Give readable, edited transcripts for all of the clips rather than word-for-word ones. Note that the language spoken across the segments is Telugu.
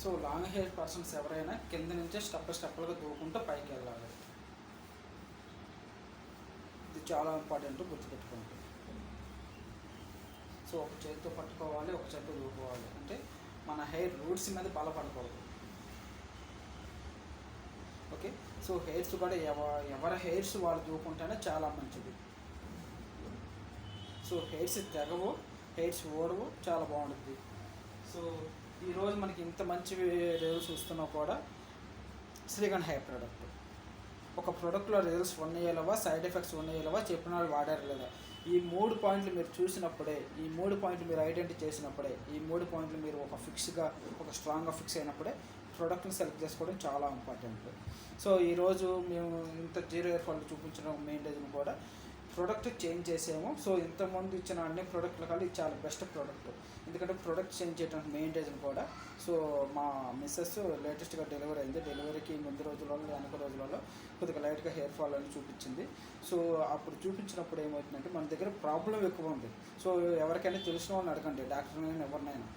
సో లాంగ్ హెయిర్ పర్సన్స్ ఎవరైనా కింద నుంచే స్టెప్పులుగా దూకుంటూ పైకి వెళ్ళాలి. ఇది చాలా ఇంపార్టెంట్, గుర్తుపెట్టుకోండి. సో ఒక చేతితో పట్టుకోవాలి, ఒక చేతితో దూకోవాలి. అంటే మన హెయిర్ రూట్స్ మీద బలపడకూడదు. ఓకే. సో హెయిర్స్ కూడా ఎవరి హెయిర్స్ వాళ్ళు దూకుంటేనే చాలా మంచిది. సో హెయిర్స్ తెగవు, హెయిర్స్ ఓడవు, చాలా బాగుంటుంది. సో ఈరోజు మనకి ఇంత మంచి రిజల్ట్స్ వస్తున్నా కూడా శ్రీగంధ్ హెయిర్ ప్రోడక్ట్. ఒక ప్రోడక్ట్లో రిజల్ట్స్ ఉన్నాయేలవా, సైడ్ ఎఫెక్ట్స్ ఉన్నాయేలవా, చెప్పిన వాళ్ళు వాడారు లేదా, ఈ 3 పాయింట్లు మీరు చూసినప్పుడే, ఈ 3 పాయింట్లు మీరు ఐడెంటిఫై చేసినప్పుడే, ఈ 3 పాయింట్లు మీరు ఒక ఫిక్స్గా, ఒక స్ట్రాంగ్గా ఫిక్స్ అయినప్పుడే ప్రోడక్ట్ని సెలెక్ట్ చేసుకోవడం చాలా ఇంపార్టెంట్. సో ఈరోజు మేము ఇంత జీరో హెయిర్ ఫాల్ చూపించిన మెయిన్ రీజన్ కూడా ప్రోడక్ట్ చేంజ్ చేసాము. సో ఇంతకుముందు ఇచ్చిన అన్ని ప్రోడక్ట్లు కల్లా ఇది చాలా బెస్ట్ ప్రోడక్ట్. ఎందుకంటే ప్రోడక్ట్ చేంజ్ చేయడానికి మెయిన్ రీజన్ కూడా, సో మా మిస్సెస్ లేటెస్ట్గా డెలివరీ అయింది. డెలివరీకి ముందు రోజులలో వెనక రోజులలో కొద్దిగా లైట్గా హెయిర్ ఫాల్ అని చూపించింది. సో అప్పుడు చూపించినప్పుడు ఏమవుతుందంటే మన దగ్గర ప్రాబ్లం ఎక్కువ ఉంది. సో ఎవరికైనా తెలిసిన వాళ్ళని అడగండి, డాక్టర్నైనా ఎవరినైనా.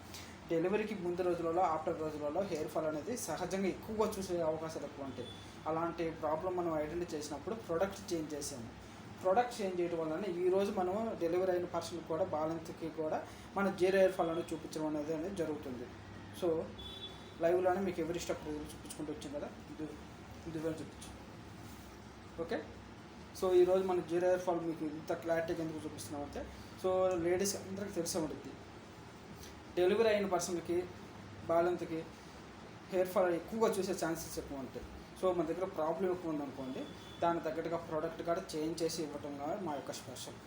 డెలివరీకి ముందు రోజులలో, ఆఫ్టర్ రోజులలో హెయిర్ ఫాల్ అనేది సహజంగా ఎక్కువగా చూసే అవకాశాలు ఎక్కువ ఉంటాయి. అలాంటి ప్రాబ్లం మనం ఐడెంటిఫై చేసినప్పుడు ప్రోడక్ట్ చేంజ్ చేసాము. ప్రోడక్ట్ చేంజ్ చేయడం వలన ఈరోజు మనం డెలివరీ అయిన పర్సన్కి కూడా, బాలెన్స్కి కూడా మన జీరో హెయిర్ ఫాల్ అనేది చూపించడం అనేది జరుగుతుంది. సో లైవ్లోనే మీకు ఎవరి స్టెప్ చూపించుకుంటూ వచ్చింది కదా, ఇది చూపించు. ఓకే. సో ఈరోజు మన జీరో హెయిర్ ఫాల్ మీకు ఇంత క్లారిటీగా ఎందుకు చూపిస్తున్నామంటే, సో లేడీస్ అందరికీ తెలిసే ఉంటుంది, డెలివరీ అయిన పర్సన్కి, బాలెన్స్కి హెయిర్ ఫాల్ ఎక్కువగా చూసే ఛాన్సెస్ ఎక్కువ ఉంటాయి. సో మన దగ్గర ప్రాబ్లం ఎక్కువ ఉందనుకోండి, దానికి తగ్గట్టుగా ప్రోడక్ట్ కూడా చేంజ్ చేసి ఇవ్వటం మా యొక్క స్పెషల్.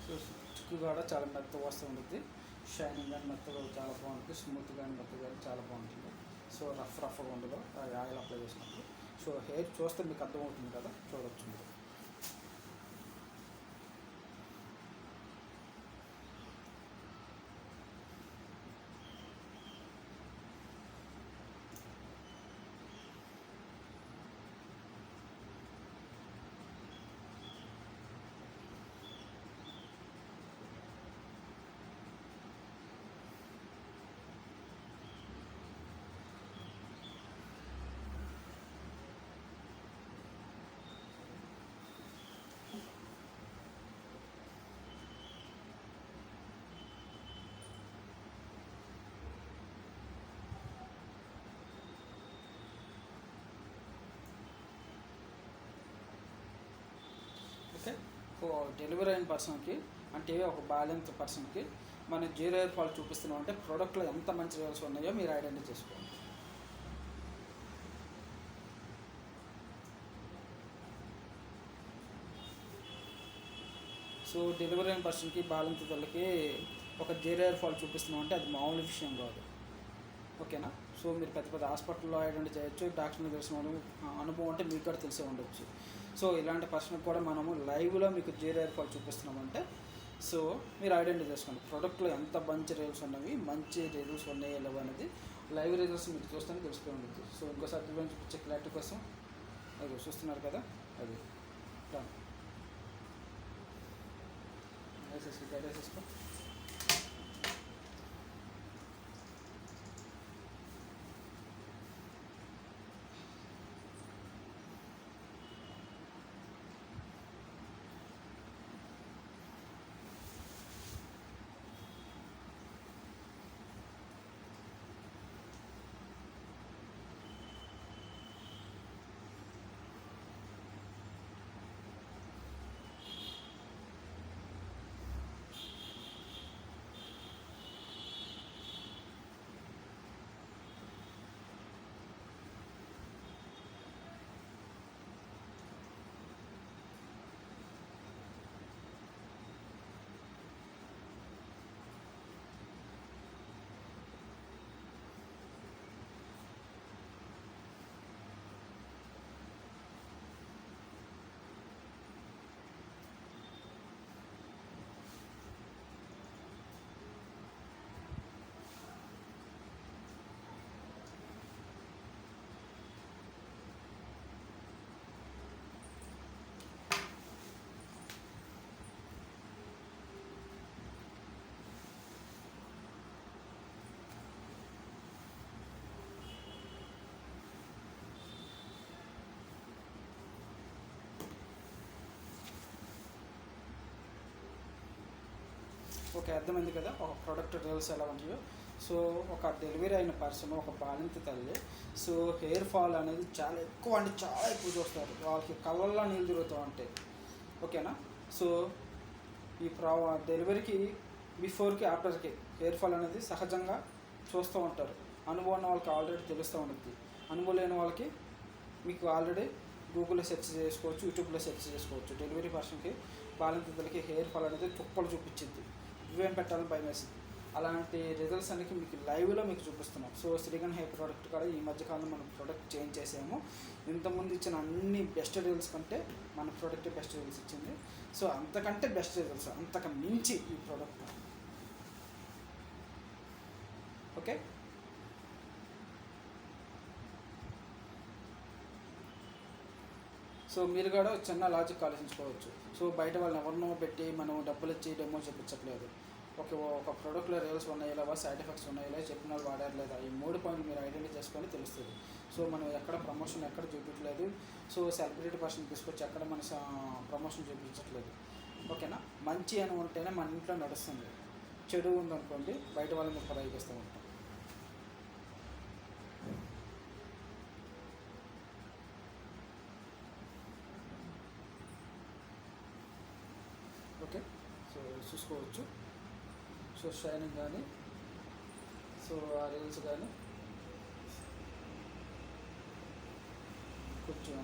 సో చిక్కు కూడా చాలా మెత్తగా వస్తూ ఉంటుంది, షైనింగ్ కానీ మెత్తగా చాలా బాగుంటుంది, స్మూత్ కానీ మెత్తగా కానీ చాలా బాగుంటుంది. సో రఫ్గా ఉండదు ఆయిల్ అప్లై చేసినప్పుడు. సో హెయిర్ చూస్తే మీకు అర్థమవుతుంది కదా, చూడవచ్చు మీరు. ఓకే. సో డెలివరీ అయిన పర్సన్కి, అంటే ఒక బ్యాలెన్స్ పర్సన్కి మన జీరో హెయిర్ ఫాల్ చూపిస్తున్నాం అంటే ప్రోడక్ట్లో ఎంత మంచి రిజల్ట్స్ ఉన్నాయో మీరు ఐడెంటిఫై చేసుకోండి. సో డెలివరీ అయిన పర్సన్కి, బ్యాలెన్స్ వాళ్ళకి ఒక జీరో హెయిర్ ఫాల్ చూపిస్తున్నాం అంటే అది మామూలు విషయం కాదు. ఓకేనా. సో మీరు పెద్ద పెద్ద హాస్పిటల్లో ఐడెంటిఫై చేయొచ్చు, డాక్టర్ని తెలిసిన అనుభవం అంటే మీకు కూడా తెలిసే ఉండొచ్చు. సో ఇలాంటి పర్సన్కి కూడా మనము లైవ్లో మీకు జీరో హెయిర్ ఫాల్ చూపిస్తున్నామంటే, సో మీరు ఐడెంటిఫై చేసుకోండి ప్రోడక్ట్లో ఎంత మంచి రిజల్ట్స్ ఉన్నవి, మంచి రిజల్ట్స్ ఉన్నాయి లేవు అనేది లైవ్ రిజల్ట్స్ మీకు చూస్తేనే తెలుసుకుని ఉండొచ్చు. సో ఇంకోసారి చూపించే క్లారిటీ కోసం అది చూస్తున్నారు కదా, అది వేసేసుకో. ఓకే, అర్థమైంది కదా ఒక ప్రోడక్ట్ రిజల్ట్స్ ఎలా ఉంటాయో. సో ఒక డెలివరీ అయిన పర్సన్, ఒక బాలింత తల్లి, సో హెయిర్ ఫాల్ అనేది చాలా ఎక్కువ, అంటే చాలా ఎక్కువ చూస్తారు. వాళ్ళకి కళ్ళల్లో నీళ్ళు తిరుగుతూ ఉంటాయి. ఓకేనా. సో ఈ డెలివరీకి బిఫోర్కి ఆఫ్టర్కి హెయిర్ ఫాల్ అనేది సహజంగా చూస్తూ ఉంటారు. అనుభవం ఉన్న వాళ్ళకి ఆల్రెడీ తెలుస్తూ ఉంటుంది. అనుభవం లేని వాళ్ళకి మీకు ఆల్రెడీ గూగుల్లో సెర్చ్ చేసుకోవచ్చు, యూట్యూబ్లో సెర్చ్ చేసుకోవచ్చు. డెలివరీ పర్సన్కి బాలింతలకి హెయిర్ ఫాల్ అనేది చుక్కలు చూపించింది, ఇవేం పెట్టాలని భయం వేసింది. అలాంటి రిజల్ట్స్ అనేది మీకు లైవ్లో మీకు చూపిస్తున్నాం. సో శ్రీగన్ హెయిర్ ప్రోడక్ట్ కూడా ఈ మధ్యకాలంలో మనం ప్రోడక్ట్ చేంజ్ చేసాము. ఇంతకుముందు ఇచ్చిన అన్ని బెస్ట్ రిజల్ట్స్ కంటే మన ప్రోడక్ట్ బెస్ట్ రిజల్ట్స్ ఇచ్చింది. సో అంతకంటే బెస్ట్ రిజల్ట్స్, అంతకు మించి ఈ ప్రోడక్ట్. ఓకే. సో మీరు కూడా చిన్న లాజిక్ ఆలోచించుకోవచ్చు. సో బయట వాళ్ళని ఎవరినో పెట్టి మనం డబ్బులు ఇచ్చి డెమో చూపించట్లేదు. ఒక ప్రోడక్ట్లో రిజల్ట్స్ ఉన్నాయో లేవా, సైడ్ ఎఫెక్ట్స్ ఉన్నాయో లేదా, చెప్పిన వాళ్ళు వాడారు లేదా, ఈ 3 పాయింట్లు మీరు ఐడెంటిఫై చేసుకొని తెలుస్తుంది. సో మనం ఎక్కడ ప్రమోషన్ ఎక్కడ చూపించలేదు. సో సెలబ్రిటీ పర్సన్ తీసుకొచ్చి ఎక్కడ మన ప్రమోషన్ చూపించట్లేదు. ఓకేనా. మంచి అని ఉంటేనే మన ఇంట్లో నడుస్తుంది. చెడు ఉందనుకోండి బయట వాళ్ళని మీకు ప్రయోగిస్తూ ఉంటాం. ఓకే. సో చూసుకోవచ్చు. సో షైనింగ్ కానీ, సో ఆ రీల్స్ కానీ కొంచెం